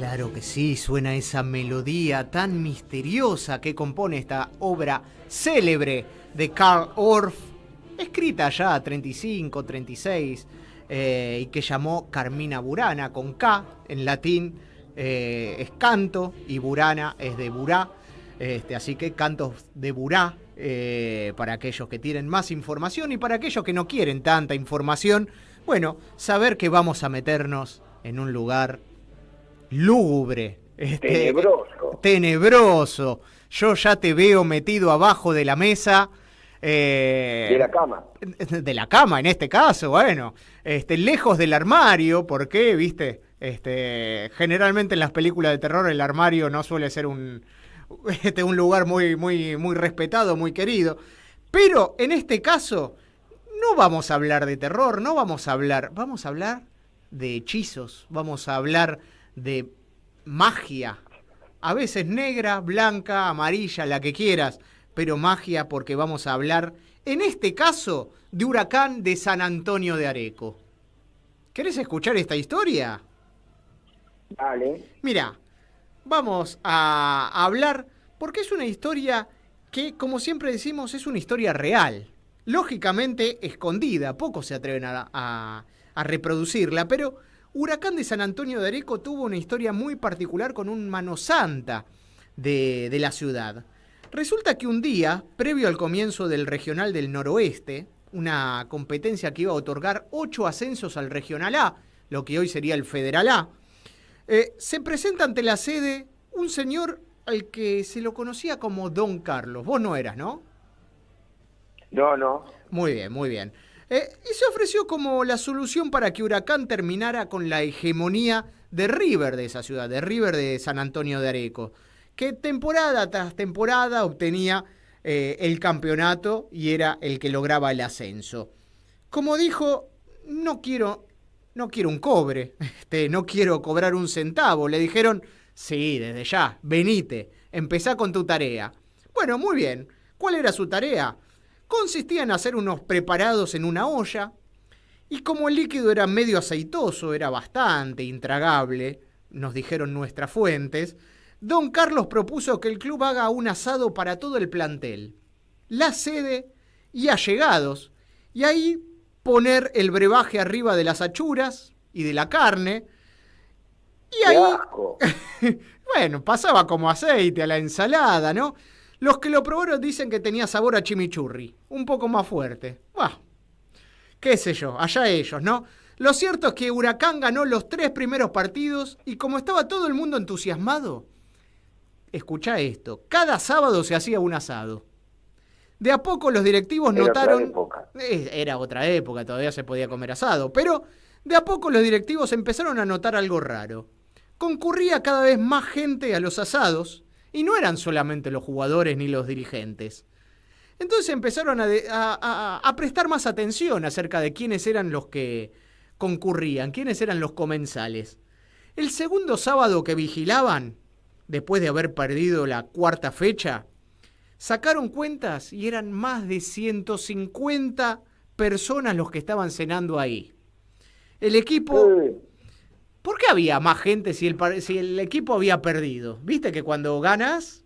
Claro que sí, suena esa melodía tan misteriosa que compone esta obra célebre de Carl Orff, escrita ya 35, 36, y que llamó Carmina Burana, con K en latín, es canto, y Burana es de Burá, así que cantos de Burá, para aquellos que tienen más información y para aquellos que no quieren tanta información, bueno, saber que vamos a meternos en un lugar lúgubre, tenebroso. Yo ya te veo metido abajo de la mesa. De la cama. De la cama, en este caso, bueno. Lejos del armario, porque, viste, generalmente en las películas de terror el armario no suele ser un lugar muy respetado, muy querido. Pero en este caso no vamos a hablar de terror, vamos a hablar de hechizos, vamos a hablar de magia, a veces negra, blanca, amarilla, la que quieras, pero magia, porque vamos a hablar, en este caso, de Huracán de San Antonio de Areco. ¿Querés escuchar esta historia? Dale. Mira, vamos a hablar, porque es una historia que, como siempre decimos, es una historia real, lógicamente escondida, pocos se atreven a reproducirla, pero Huracán de San Antonio de Areco tuvo una historia muy particular con un mano santa de la ciudad. Resulta que un día, previo al comienzo del Regional del Noroeste, una competencia que iba a otorgar 8 ascensos al Regional A, lo que hoy sería el Federal A, se presenta ante la sede un señor al que se lo conocía como Don Carlos. Vos no eras, ¿no? No. Muy bien, muy bien. Y se ofreció como la solución para que Huracán terminara con la hegemonía de River de esa ciudad, de River de San Antonio de Areco, que temporada tras temporada obtenía el campeonato y era el que lograba el ascenso. Como dijo, no quiero un cobre, no quiero cobrar un centavo. Le dijeron, sí, desde ya, venite, empezá con tu tarea. Bueno, muy bien. ¿Cuál era su tarea? Consistía en hacer unos preparados en una olla, y como el líquido era medio aceitoso, era bastante intragable, nos dijeron nuestras fuentes, Don Carlos propuso que el club haga un asado para todo el plantel, la sede y allegados, y ahí poner el brebaje arriba de las achuras y de la carne, y ahí, asco. bueno, pasaba como aceite a la ensalada, ¿no? Los que lo probaron dicen que tenía sabor a chimichurri, un poco más fuerte. Bah, qué sé yo, allá ellos, ¿no? Lo cierto es que Huracán ganó los 3 primeros partidos y como estaba todo el mundo entusiasmado, escuchá esto, cada sábado se hacía un asado. De a poco los directivos notaron... Era otra época, todavía se podía comer asado, pero de a poco los directivos empezaron a notar algo raro. Concurría cada vez más gente a los asados, y no eran solamente los jugadores ni los dirigentes. Entonces empezaron a prestar más atención acerca de quiénes eran los que concurrían, quiénes eran los comensales. El segundo sábado que vigilaban, después de haber perdido la 4ª fecha, sacaron cuentas y eran más de 150 personas los que estaban cenando ahí. El equipo... ¿Por qué había más gente si el equipo había perdido? ¿Viste que cuando ganas,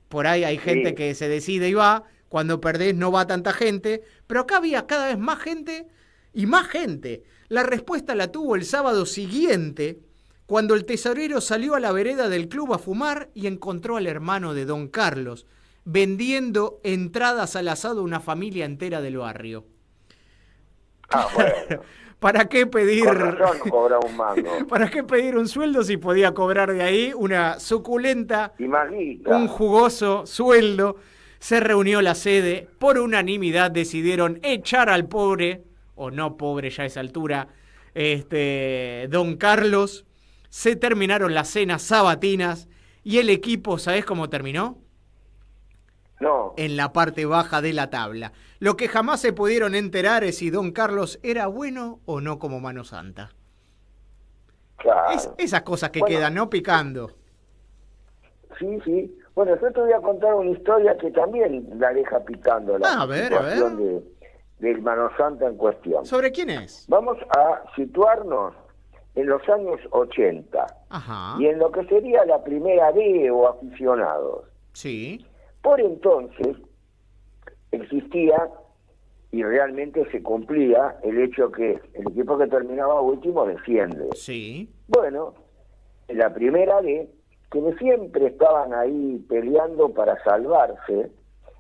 por ahí hay gente que se decide y va, cuando perdés no va tanta gente, pero acá había cada vez más gente y más gente. La respuesta la tuvo el sábado siguiente, cuando el tesorero salió a la vereda del club a fumar y encontró al hermano de Don Carlos, vendiendo entradas al asado a una familia entera del barrio. Ah, bueno. ¿Para qué pedir? Con razón no cobraba un mango. ¿Para qué pedir un sueldo si podía cobrar de ahí una suculenta, Imagita. un jugoso sueldo? Se reunió la sede, por unanimidad decidieron echar al pobre, o no pobre ya a esa altura, Don Carlos. Se terminaron las cenas sabatinas y el equipo, ¿sabés cómo terminó? No. En la parte baja de la tabla. Lo que jamás se pudieron enterar es si Don Carlos era bueno o no como mano santa. Claro. Esas cosas que quedan, ¿no? Picando. Sí. Bueno, yo te voy a contar una historia que también la deja picando la situación del mano santa en cuestión. ¿Sobre quién es? Vamos a situarnos en los años 80, Ajá. y en lo que sería la primera D o aficionados. Sí. Por entonces existía y realmente se cumplía el hecho que el equipo que terminaba último desciende. Sí. Bueno, en la primera D, quienes siempre estaban ahí peleando para salvarse,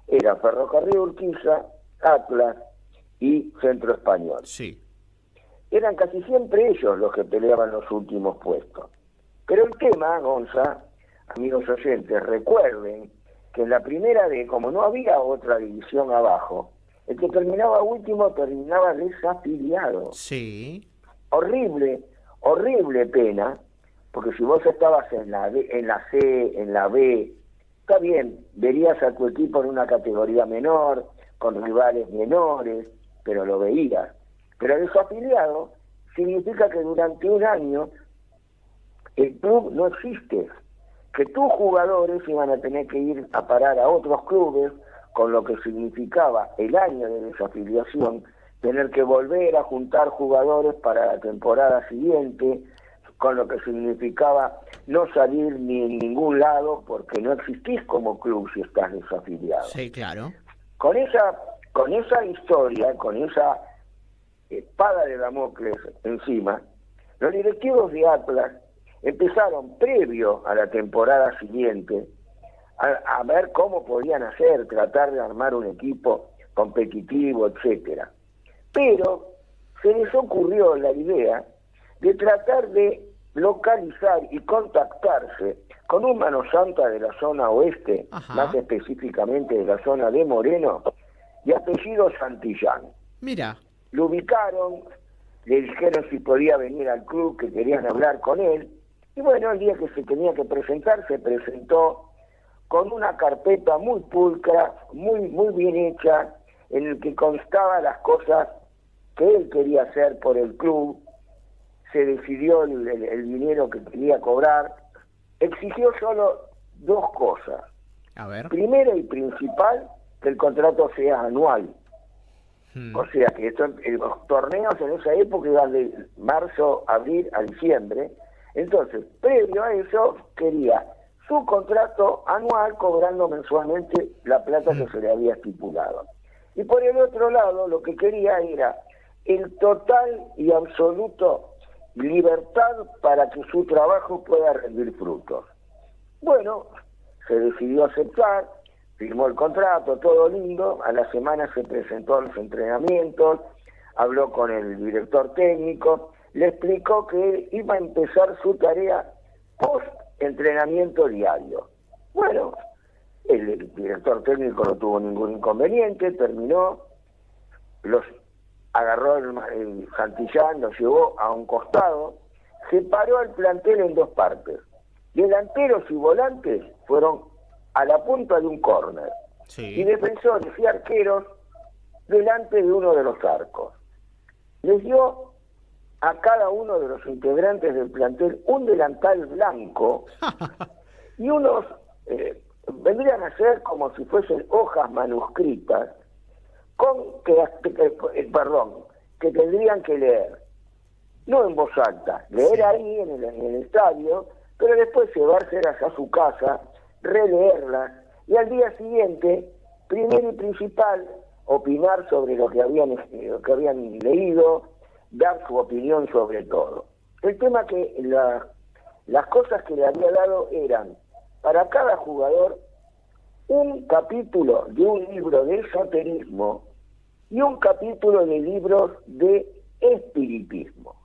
era Ferrocarril Urquiza, Atlas y Centro Español. Sí. Eran casi siempre ellos los que peleaban los últimos puestos. Pero el tema, Gonza, amigos oyentes, recuerden que en la primera D, como no había otra división abajo, el que terminaba último terminaba desafiliado. Sí. Horrible, horrible pena, porque si vos estabas en la D, en la C, en la B, está bien, verías a tu equipo en una categoría menor, con rivales menores, pero lo veías. Pero desafiliado significa que durante un año el club no existe, que tus jugadores iban a tener que ir a parar a otros clubes, con lo que significaba el año de desafiliación, tener que volver a juntar jugadores para la temporada siguiente, con lo que significaba no salir ni en ningún lado porque no existís como club si estás desafiliado. Sí, claro. Con esa historia, con esa espada de Damocles encima, los directivos de Atlas empezaron previo a la temporada siguiente a ver cómo podían hacer, tratar de armar un equipo competitivo, etcétera. Pero se les ocurrió la idea de tratar de localizar y contactarse con un mano santa de la zona oeste, Ajá. más específicamente de la zona de Moreno, de apellido Santillán. Mira. Lo ubicaron, le dijeron si podía venir al club, que querían hablar con él, y bueno, el día que se tenía que presentar, se presentó con una carpeta muy pulcra, muy bien hecha, en el que constaba las cosas que él quería hacer por el club, se decidió el dinero que quería cobrar, exigió solo dos cosas. A ver. Primera y principal, que el contrato sea anual. O sea que los torneos en esa época iban de marzo, abril a diciembre. Entonces, previo a eso, quería su contrato anual cobrando mensualmente la plata que se le había estipulado. Y por el otro lado, lo que quería era el total y absoluto libertad para que su trabajo pueda rendir frutos. Bueno, se decidió aceptar, firmó el contrato, todo lindo, a la semana se presentó a los entrenamientos, habló con el director técnico, le explicó que iba a empezar su tarea post-entrenamiento diario. Bueno, el director técnico no tuvo ningún inconveniente, terminó, los agarró el Santillán, los llevó a un costado, separó el plantel en dos partes. Delanteros y volantes fueron a la punta de un córner. Sí. Y defensores y arqueros delante de uno de los arcos. Les dio a cada uno de los integrantes del plantel un delantal blanco y unos vendrían a ser como si fuesen hojas manuscritas que tendrían que leer, no en voz alta, leer ahí en el estadio, pero después llevárselas a su casa, releerlas, y al día siguiente, primero y principal, opinar sobre lo que habían leído, dar su opinión sobre todo. El tema que las cosas que le había dado eran, para cada jugador, un capítulo de un libro de esoterismo y un capítulo de libros de espiritismo.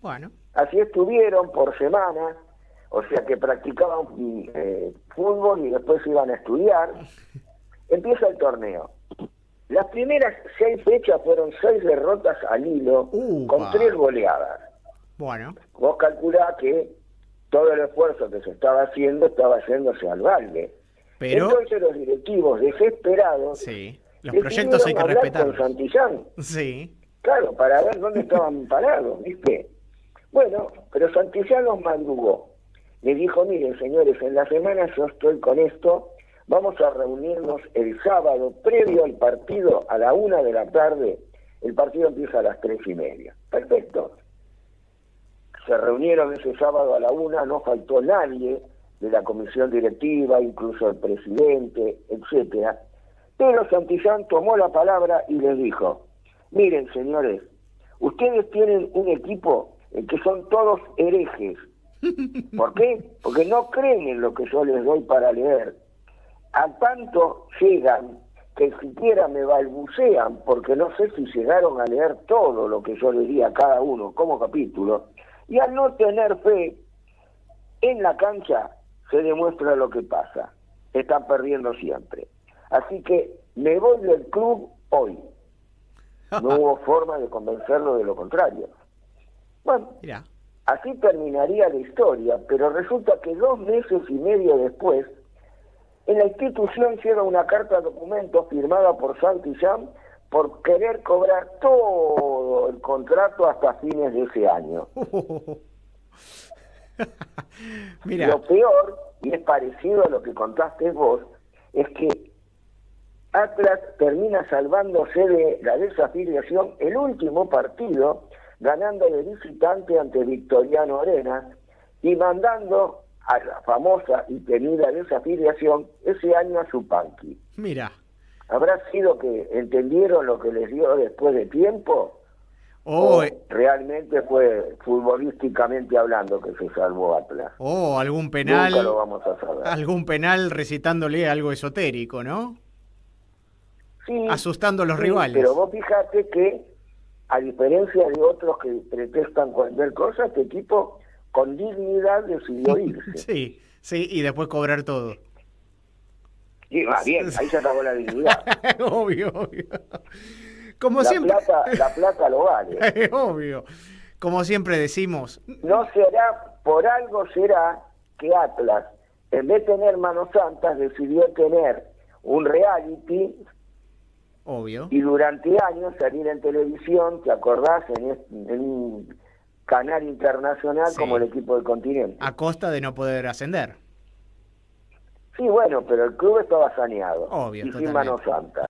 Bueno. Así estuvieron por semana, o sea que practicaban fútbol y después iban a estudiar. Empieza el torneo. Las primeras 6 fechas fueron 6 derrotas al hilo, con 3 goleadas. Bueno. Vos calculás que todo el esfuerzo que se estaba yéndose al balde. Pero entonces los directivos desesperados, sí, los proyectos hay que respetarlos. Con Santillán. Sí. Claro, para ver dónde estaban parados, ¿viste? Bueno, pero Santillán los madrugó. Le dijo, miren señores, en la semana yo estoy con esto, vamos a reunirnos el sábado previo al partido a la 1 de la tarde. El partido empieza a las 3:30. Perfecto. se reunieron ese sábado a la 1, no faltó nadie de la comisión directiva, incluso el presidente, etcétera. Pero Santillán tomó la palabra y les dijo: miren, señores, ustedes tienen un equipo en que son todos herejes. ¿Por qué? Porque no creen en lo que yo les doy para leer. A tanto llegan que siquiera me balbucean, porque no sé si llegaron a leer todo lo que yo les di a cada uno como capítulo, y al no tener fe, en la cancha se demuestra lo que pasa. Están perdiendo siempre. Así que me voy del club hoy. No hubo forma de convencerlo de lo contrario. Bueno, Mirá. así terminaría la historia, pero resulta que 2 meses y medio después, en la institución llega una carta de documento firmada por Santillán por querer cobrar todo el contrato hasta fines de ese año. Mira. Lo peor, y es parecido a lo que contaste vos, es que Atlas termina salvándose de la desafiliación el último partido, ganando de visitante ante Victoriano Arenas y mandando a la famosa y temida desafiliación ese año a Yupanqui. Mira. ¿Habrá sido que entendieron lo que les dio después de tiempo? ¿O realmente fue futbolísticamente hablando que se salvó Atlas? Algún penal. Nunca lo vamos a saber. Algún penal recitándole algo esotérico, ¿no? Sí, asustando a los sí, rivales. Pero vos fijate que, a diferencia de otros que pretestan cualquier cosa, este equipo con dignidad decidió irse. Sí, sí, y después cobrar todo. Sí, va bien, ahí se acabó la dignidad. Obvio. Como siempre. La plata lo vale. Obvio. Como siempre decimos. No será, por algo será que Atlas, en vez de tener manos santas, decidió tener un reality. Obvio. Y durante años salir en televisión, ¿te acordás? En un canal internacional, sí, como el equipo del Continente. A costa de no poder ascender. Sí, bueno, pero el club estaba saneado. Obvio, y sin manos santas.